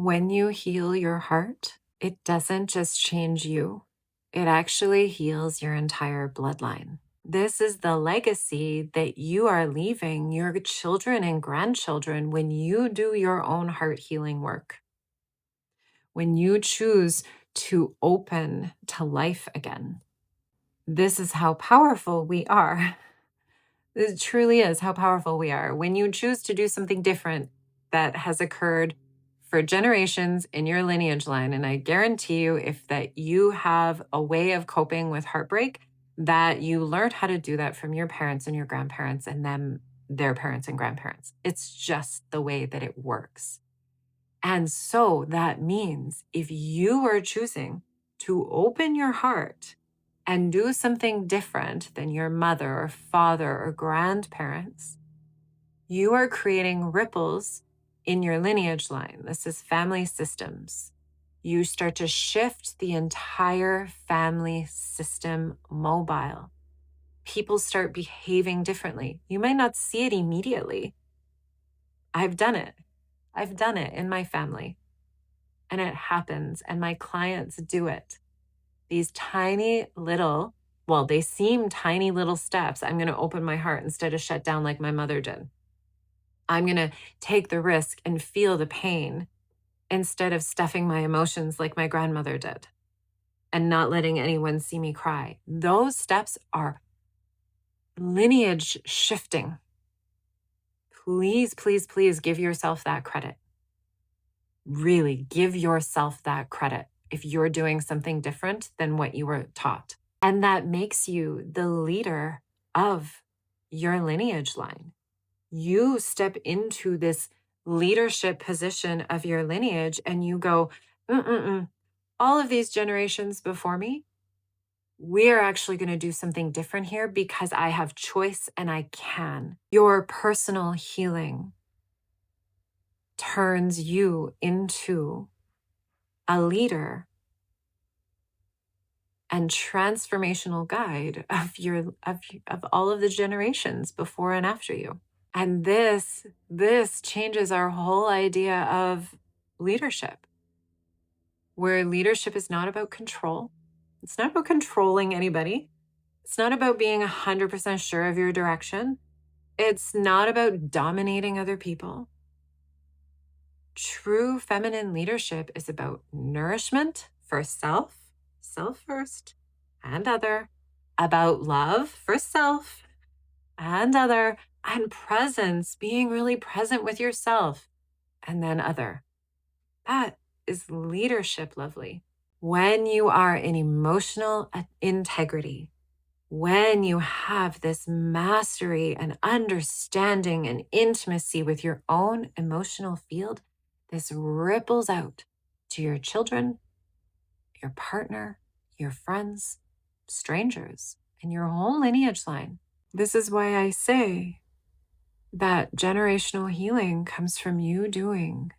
When you heal your heart, it doesn't just change you, it actually heals your entire bloodline. This is the legacy that you are leaving your children and grandchildren when you do your own heart healing work. When you choose to open to life again. This is how powerful we are. It truly is how powerful we are. When you choose to do something different that has occurred for generations in your lineage line, and I guarantee you, if that you have a way of coping with heartbreak, that you learned how to do that from your parents and your grandparents and them, their parents and grandparents. It's just the way that it works. And so that means if you are choosing to open your heart and do something different than your mother or father or grandparents, you are creating ripples in your lineage line. This is family systems. You start to shift the entire family system mobile. People start behaving differently. You might not see it immediately. I've done it. I've done it in my family. And it happens, and my clients do it. These tiny little, well, they seem tiny little steps. I'm going to open my heart instead of shut down like my mother did. I'm going to take the risk and feel the pain instead of stuffing my emotions like my grandmother did and not letting anyone see me cry. Those steps are lineage shifting. Please, please, please give yourself that credit. Really give yourself that credit if you're doing something different than what you were taught. And that makes you the leader of your lineage line. You step into this leadership position of your lineage and you go, all of these generations before me, we're actually going to do something different here because I have choice and I can. Your personal healing turns you into a leader and transformational guide of all of the generations before and after you. And this changes our whole idea of leadership, where leadership is not about control. It's not about controlling anybody. It's not about being 100% sure of your direction. It's not about dominating other people. True feminine leadership is about nourishment for self first and other, about love for self and other, and presence, being really present with yourself and then other. That is leadership, lovely. When you are in emotional integrity, when you have this mastery and understanding and intimacy with your own emotional field, this ripples out to your children, your partner, your friends, strangers, and your whole lineage line. This is why I say that generational healing comes from you doing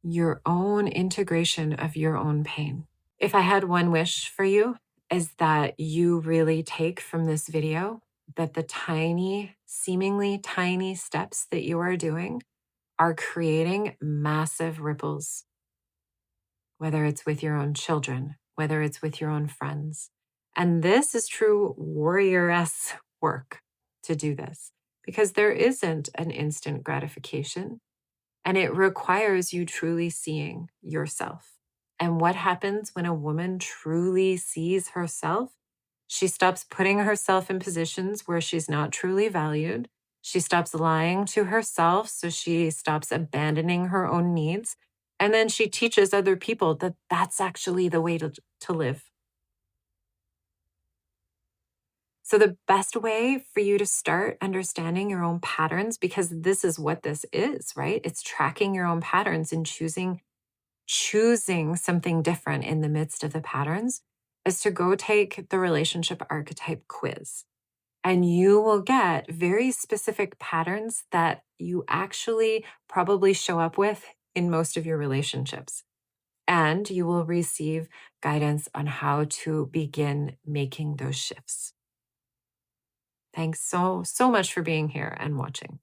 your own integration of your own pain. If I had one wish for you, is that you really take from this video that the tiny, seemingly tiny steps that you are doing are creating massive ripples, whether it's with your own children, whether it's with your own friends. And this is true warrioress work to do this, because there isn't an instant gratification, and it requires you truly seeing yourself. And what happens when a woman truly sees herself? She stops putting herself in positions where she's not truly valued. She stops lying to herself, so she stops abandoning her own needs. And then she teaches other people that that's actually the way to live. So the best way for you to start understanding your own patterns, because this is what this is, right? It's tracking your own patterns and choosing something different in the midst of the patterns, is to go take the relationship archetype quiz. And you will get very specific patterns that you actually probably show up with in most of your relationships. And you will receive guidance on how to begin making those shifts. Thanks so much for being here and watching.